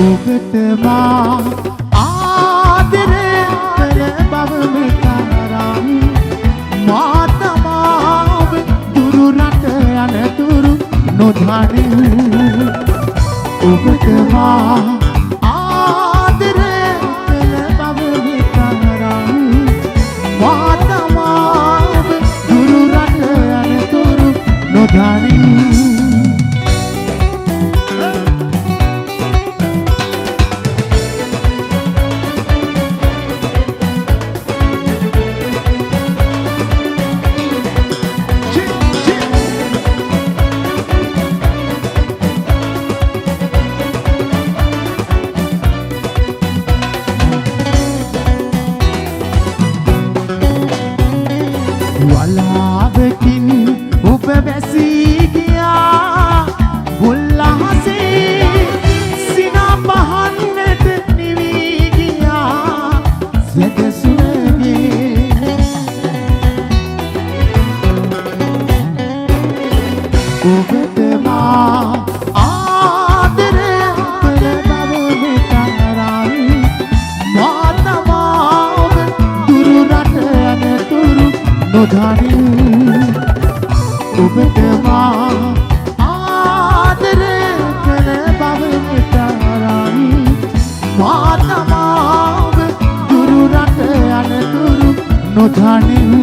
ඔබට මා ආදරේ කළ බව විතරම් මා තමාව දුරු රට යනතුරු නොදනිමි ඔබට මා ආදරේ කළ බව විතරම් මා තමාව දුරු රට යනතුරු නොදනිමි වලාවකින් ඔබ වැසී ගියා උල්ලාසේ සිනා පහන්නට නිවී ගියා සැදසුවගේ ඔබට මා ආදරේ කළ බව විතරම් මා තමාව දුරු රට යනතුරු නොදනිමි ඔබට මා ආදරේ කළ බව විතරම් මා තමාව දුරු රට යනතුරු නොදනිමි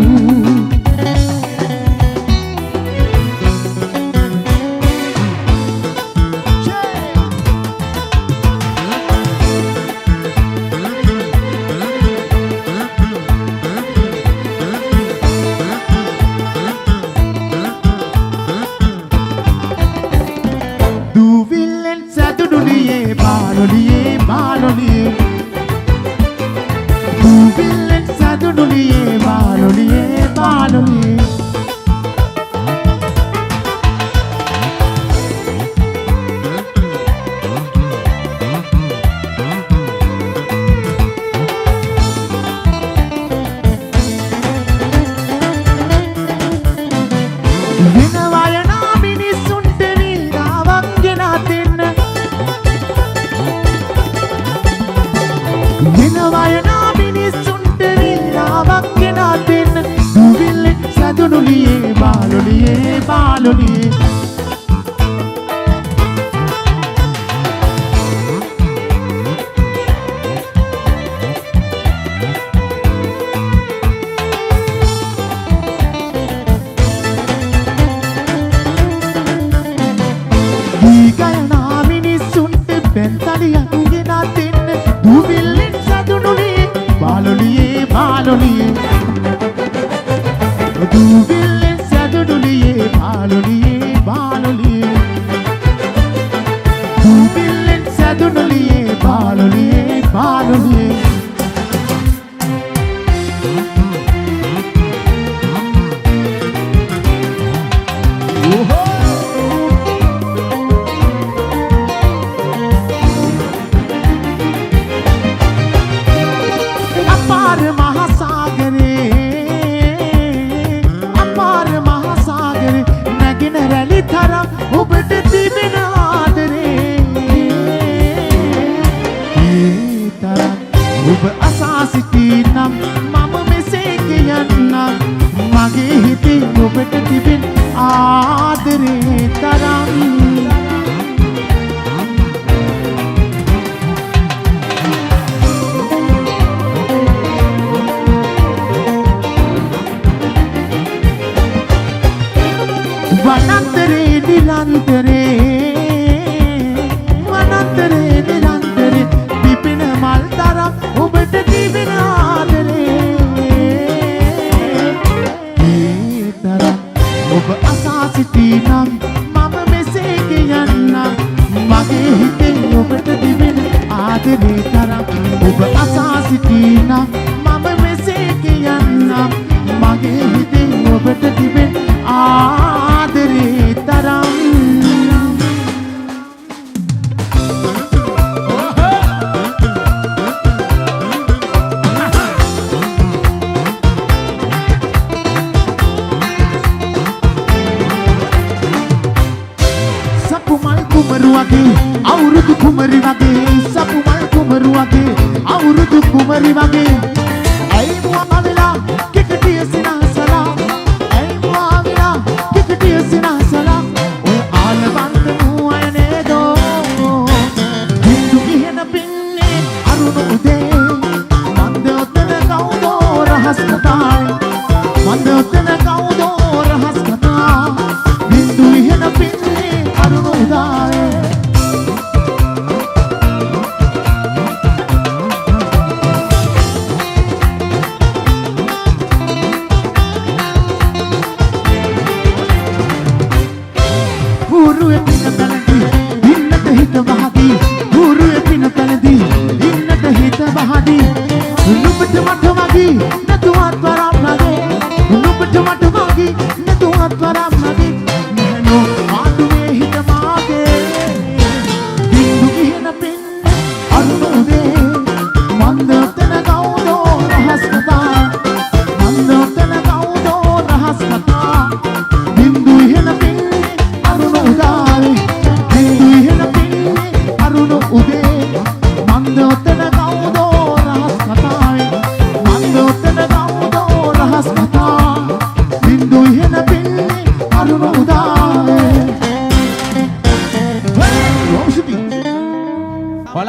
කුමරු වගේ අවුරුදු කුමරි වගේ පුරුදු කුමරි වගේ ඇයි මුවා වෙලා කිකටිය සිනාසලා ඇයි මුවා වෙලා කිකටිය සිනාසලා ඔය ආලවන්ත මුවය නේදෝ හින්දු කියන පින්නේ අරුණ උදේ මන්ද ඔතන කවුදෝ රහස් කතා මන්ද ඔතන කවුදෝ රහස් කතා හින්දු කියන පින්නේ අරුණ උදාවේ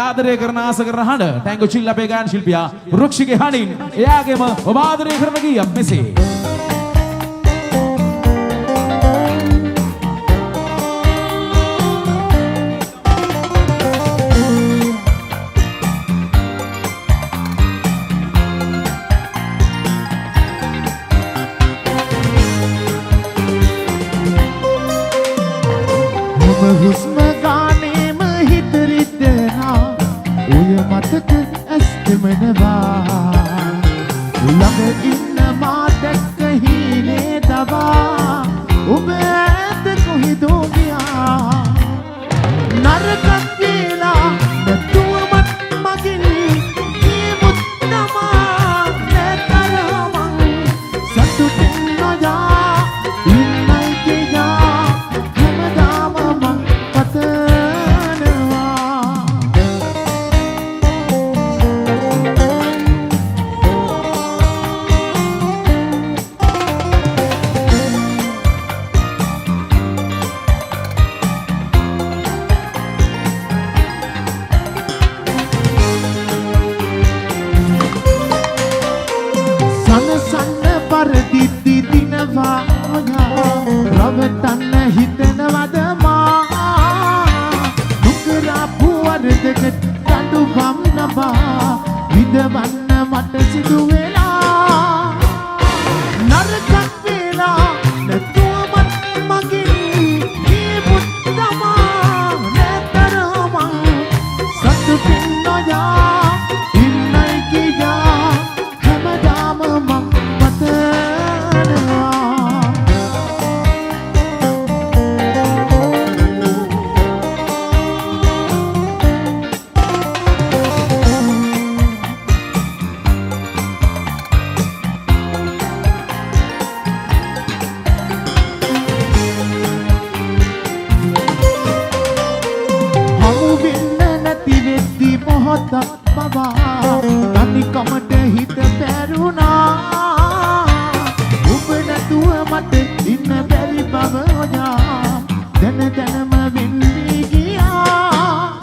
ආදරය කරන ආස කරන හඬ ටැංගෝ චිල් අපේ ගායන ශිල්පියා රුක්ෂිගේ හඬින් එයාගේම ඔබ ආදරය කරන ගීයක් මෙසේ හුස්ම ගානේම හිත රිදෙනා ඔය මතක ඇස් දෙමනවා ළඟ ඉන්න මා දැක්ක හීනේ දවා ඔබ ඇත කොහෙදෝ ගියා නරකක් කියලා නැතුවමත් මගින් කීමුත් තමා නැතරම සතුටින් නොයා ඉන්නයි කියා හැමදාම මං පතනවා සනසන්න පරදිද්දි දිනවා ඔයා රවටන්න හිතනවද මා දුකරපු වරදකට දඬුවම් නබා විඳවන්න මට සිදු වෙලා නරකක් වෙලා නැතුවමත් මගින් කීමුත් තමා නැතරම සතුටින් නොයා ඉන්නයි කියා හැමදාම මං පතනවා හමු වෙන්න නැති වෙද්දි මොහොතක් පවා තනිකමට හිත පැරුණා ඔබ නැතුව මට ඉන්න බැරි බව ඔයා දැන දැනම වෙන්නේ ගියා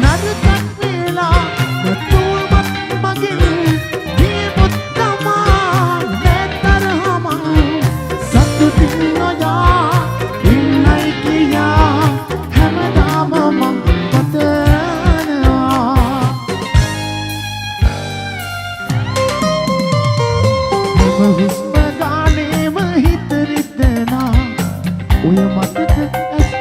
නරකක් වෙලා නැතුවමත් මගින් කීමුත් තමා නැතරම සතුටින් නොයා ඉන්නයි කියා හැමදාම මං පතනවා හුස්ම ගානේම හිත රිදෙනා ඔය මතක ඇස්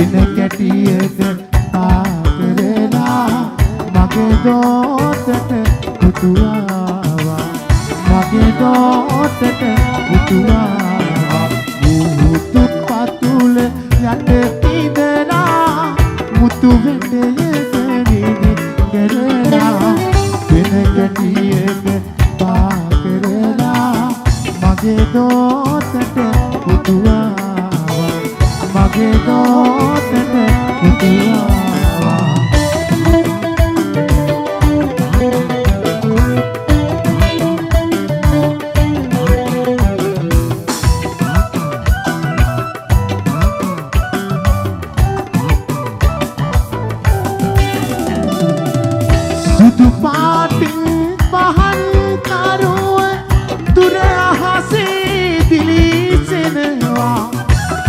වෙන කැටියක ආකරලා මගේ දෝතට පුතුආවා මගේ දෝතට පුතුආවා මුතු පතුල යට ඉඳලා මුතු වෙටයක නිදි කරලා වෙන කැටියක ආකරලා මගේ දෝතට පුතුආවා මගේ දෝතට පුතුආවා සුදු පාටින් පහන් කරුව දුර අහසේ දිලිසෙනවා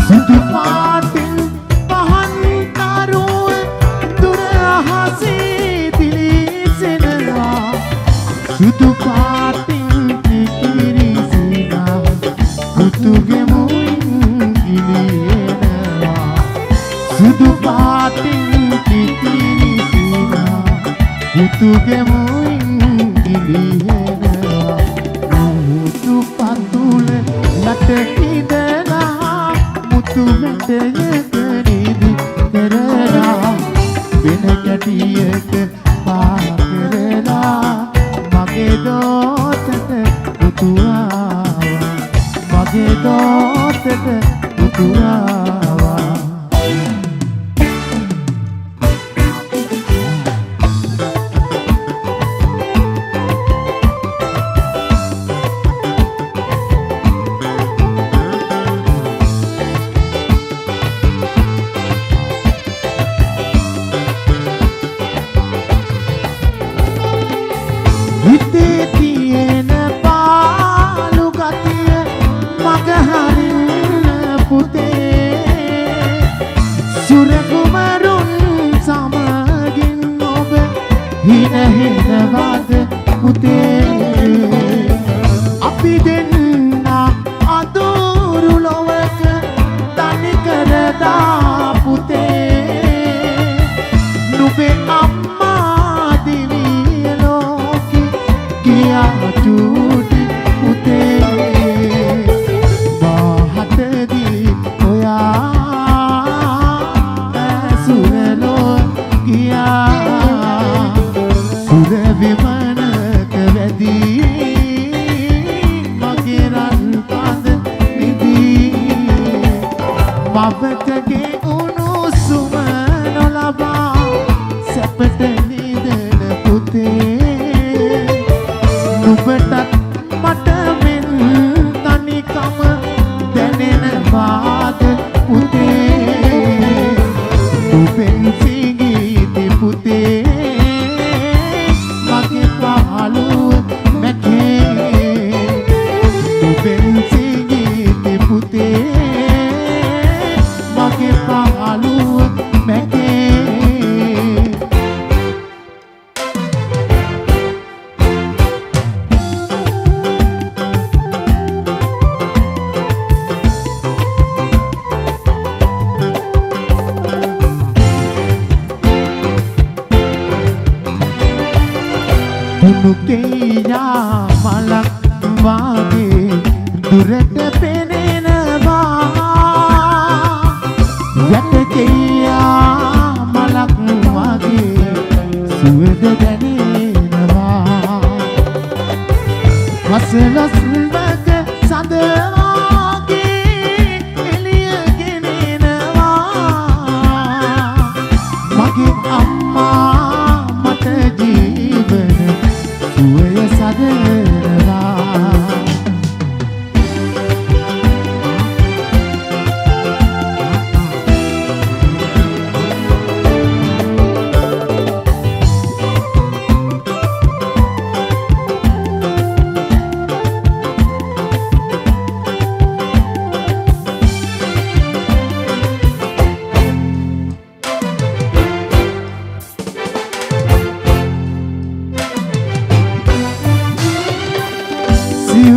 සුදු පාටින් පහන් කරුව දුර අහසේ දිලිසෙනවා සුදු පාටින් පිරිසිනා පුතුගේ මුන් ගිලිනවා සුදු පාටින් පිරිසිනා පුතුගේ මුන් ගිලිනවා මුතු පතුල යට ඉඳලා මුතු මෙටයක නිදි කරලා වෙන කැටියක පාකරලා මගේ දෝතට පුතුආවා මගේ දෝතට පුතුආවා හිතේ තියෙන පාළු ගතිය මග හරින්න පුතේ සුරකුමරුන් සමගින් ඔබ හින හිනවද පුතේ අපි දෙන්න අඳුරු ලොවක තනි කරදා පුතේ නුඹේ අම්මා දිවිය ලෝකෙ ගියා චූටි පුතේ මාහතදී ඔයා ඇසුරලෝ ගියා සුර විමනක වැදී මගේ රන් පද නිදී මවතගේ උණුසුම නොලබා සැපට නිදන පුතේ නුඹටත් මට මෙන් තනිකම දැනෙනවාද පුතේ නුඹෙන් සිඟිති පුතේ මගේ පහළුව මැකේ නුඹෙන් සිඟිති පුතේ මගේ පහළුව මැකේ දුනුකේයා මලක් වාගේ දුරට පෙනෙනවා යටකේයා මලක් වාගේ සුවඳ දැනෙනවා වසලස් මග සඳ වාගේ එළිය ගෙනෙනවා මගේ අම්මා මට ජීවන සුවය සදනවා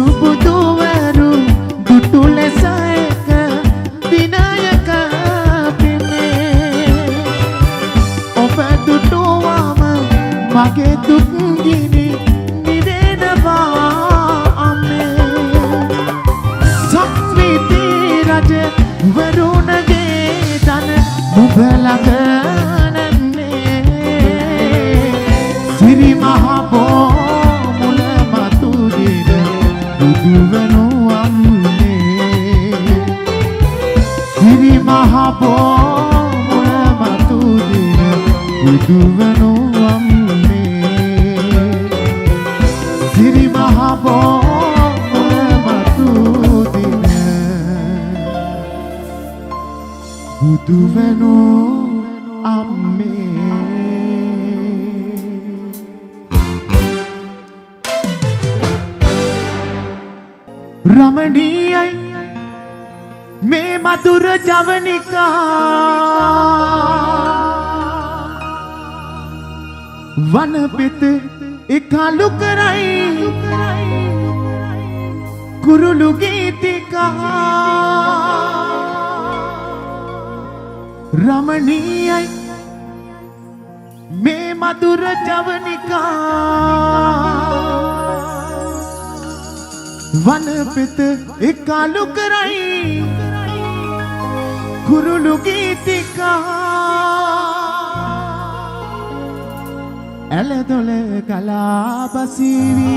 සිව්බුදුවරු දුටු ලෙස එක දිනයක පිමේ ගිනි නිවෙනවා අම්මේ සක්විති රජ වරුණගේ දන නුඹ ළඟ නැන්නේ සිරි මහ බෝ මුල මතු දින බුදු වෙනු අම්මේ සිරි මහ බෝ මුල මතු දින බුදු වෙනු අම්මේ සිරි මහ බෝ මුල මතු දින බුදු වෙනු අම්මේ රමණීයයි මේ මధుර ජවනිකා වනපෙත එකලු කරයි කුරුළු ගීතිකා රමණීයයි මේ මధుර ජවනිකා වනපෙත එකලු කරයි කුරුළු ගීතිකා ඇලදොල කලා බසිවි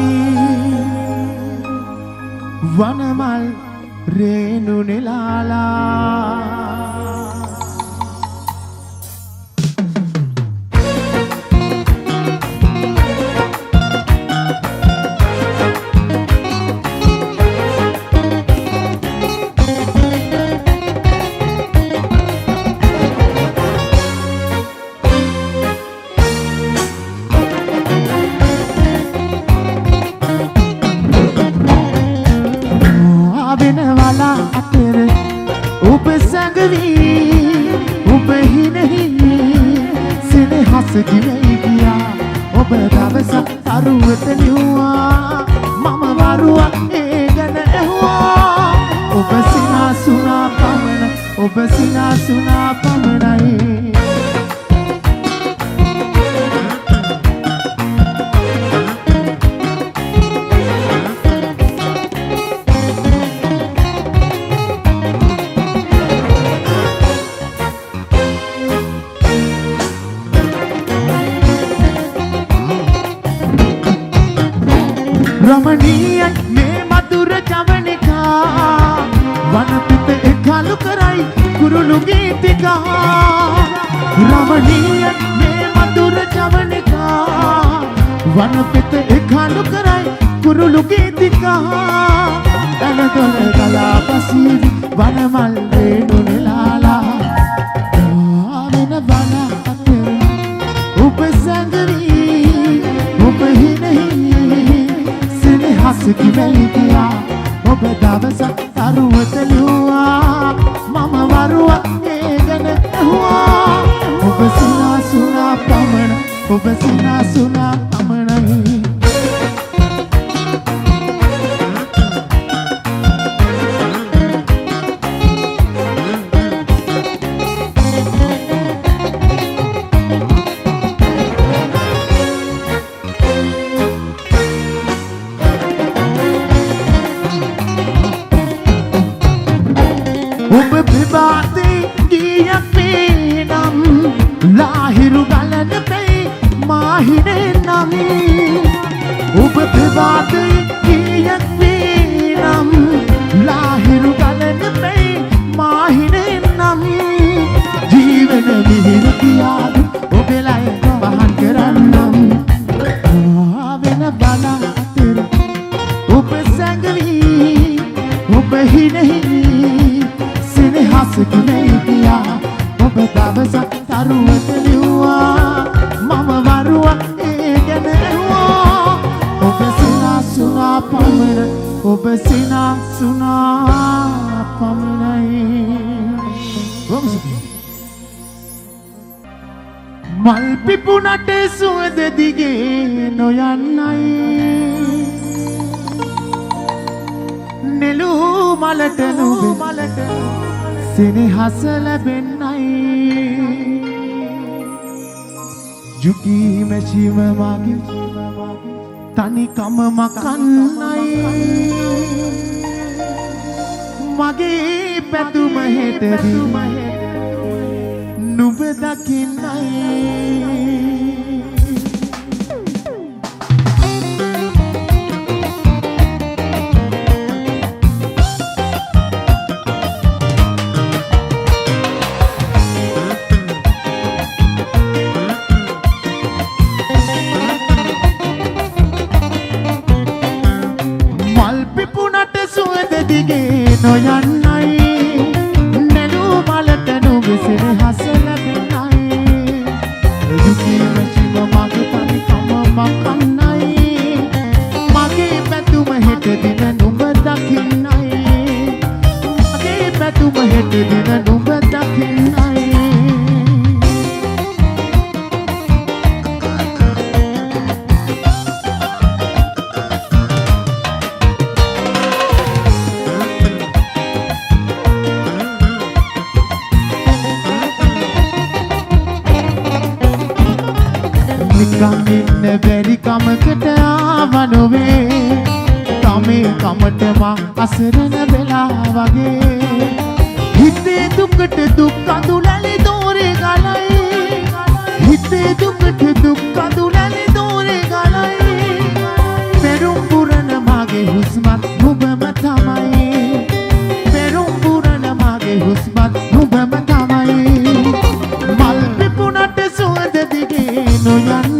වනමල් රේණු නෙලාලා දිවයි ගියා ඔබ දවස අරුවට නිව්වා මම වරුවක් ඒ ගැන ඇහුවා ඔබ සිනාසුනා පමණ ඔබ සිනාසුනා පමණයි රමණීය මේ මధుර ජවනිකා වනපෙත එකලු කරයි කුරුළු ගීතිකා රමණීය මේ මధుර ජවනිකා වනපෙත එකලු කරයි කුරුළු ගීතිකා ඇලදොල ගලා පසිවි වනමල් රේණු නෙලාලා ආවෙන වන අතර ඔබ සැඟවි ඔබ හිනෙහි හසකි වැලිගියා ඔබ දවස තරුවට ලිව්වා මම වරුවක් ඒ ගැන ඇහුවා ඔබ සිනාසුනා පමණ ඔබ සිනාසුනා පමණයි ඔබ ප්‍රභාතේ ගියක් වේනම් ලාහිරු ගලන පෙයි මාහිනේ නම් ඔබ ප්‍රභාතේ ගියක් වේනම් ලාහිරු ගලන පෙයි මාහිනේ නම් ජීවන මිහිර කියාද ඔබේ ලය වහන් කරන්නම් ආවෙන බල අතර ඔබ සැඟවි ඔබ හිනෙහි හසකි වැලිගියා ඔබ දවස තරුවට ලිව්වා මම වරුවක් ඒ ගැන ඇහුවා ඔබ සිනාසුනා පමණ ඔබ සිනාසුනා පමණයි මල් පිපුණට සුවඳ දිගේ නොයන්නයි නෙළු මලට නුඹ සෙනෙහස ලැබෙන්නයි ජුකි මැෂිම මගේ තනිකම මකන්නයි මගේ පැතුම හෙටදී නුඹ දකින්නයි දිගේ නොයන්නයි නෙළු මලට නුඹ සිරහස ලැබෙන්නයි දුකී මැචිම මගේ තනිකම මකන්නයි මගේ පැතුම හෙට දින නුඹ දකින්නයි මගේ පැතුම හෙට දින නුඹ දකින්නයි ඉන්න බැරි කමකට ආවනොවේ තමේ කමට මං අසරණ වෙලා වගේ හිතේ දුකට දුක් කඳුලැලි දෝරේ ගලයි හිතේ දුකට දුක් කඳුලැලි දෝරේ ගලයි පෙරුම් පුරන මගේ හුස්මත් නුඹම තමයි පෙරුම් පුරන මගේ හුස්මත් නුඹම තමයි මල් පිපුණට සුවඳ දිගේ නොයන්නයි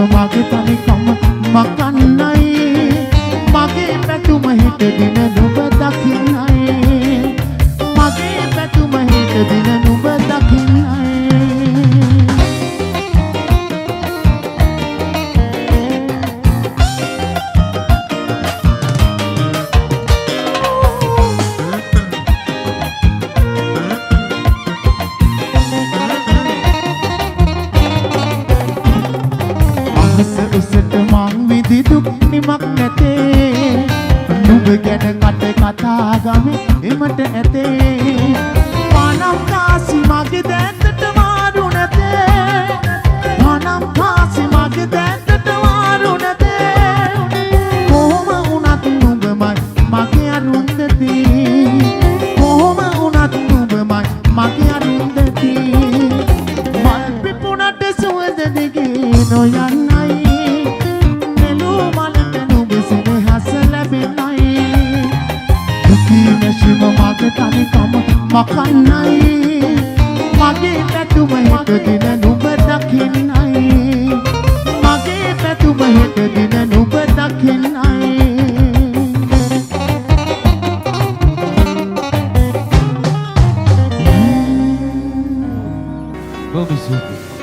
මගේ තනිකම මකන්නයි මගේ පැතුම හෙට දින නුඹ දකින්නයි මගේ පැතුම හෙට දින නුඹ දකින්නයි උසට මං විදි දුක් නිමක් නැතේ නුඹ ගැන කතා ගමේ එමට ඇතේ පනම් කාසි මගේ දැත්තට මාරු නැතේ පනම් කාසි මගේ දැත්තට මාරු නැතේ කොහොම වුණත් නුඹමයි මගේ අරුන්දති කොහොම වුණත් නුඹමයි මගේ අරුන්දති මල් පිපුණට සුවඳ දිගේ නොයන්න මගේ තනිකම මකන්නයි මගේ පැතුම හෙට දින නුඹ දකින්නයි මගේ පැතුම හෙට දින නුඹ දකින්නයි Bom,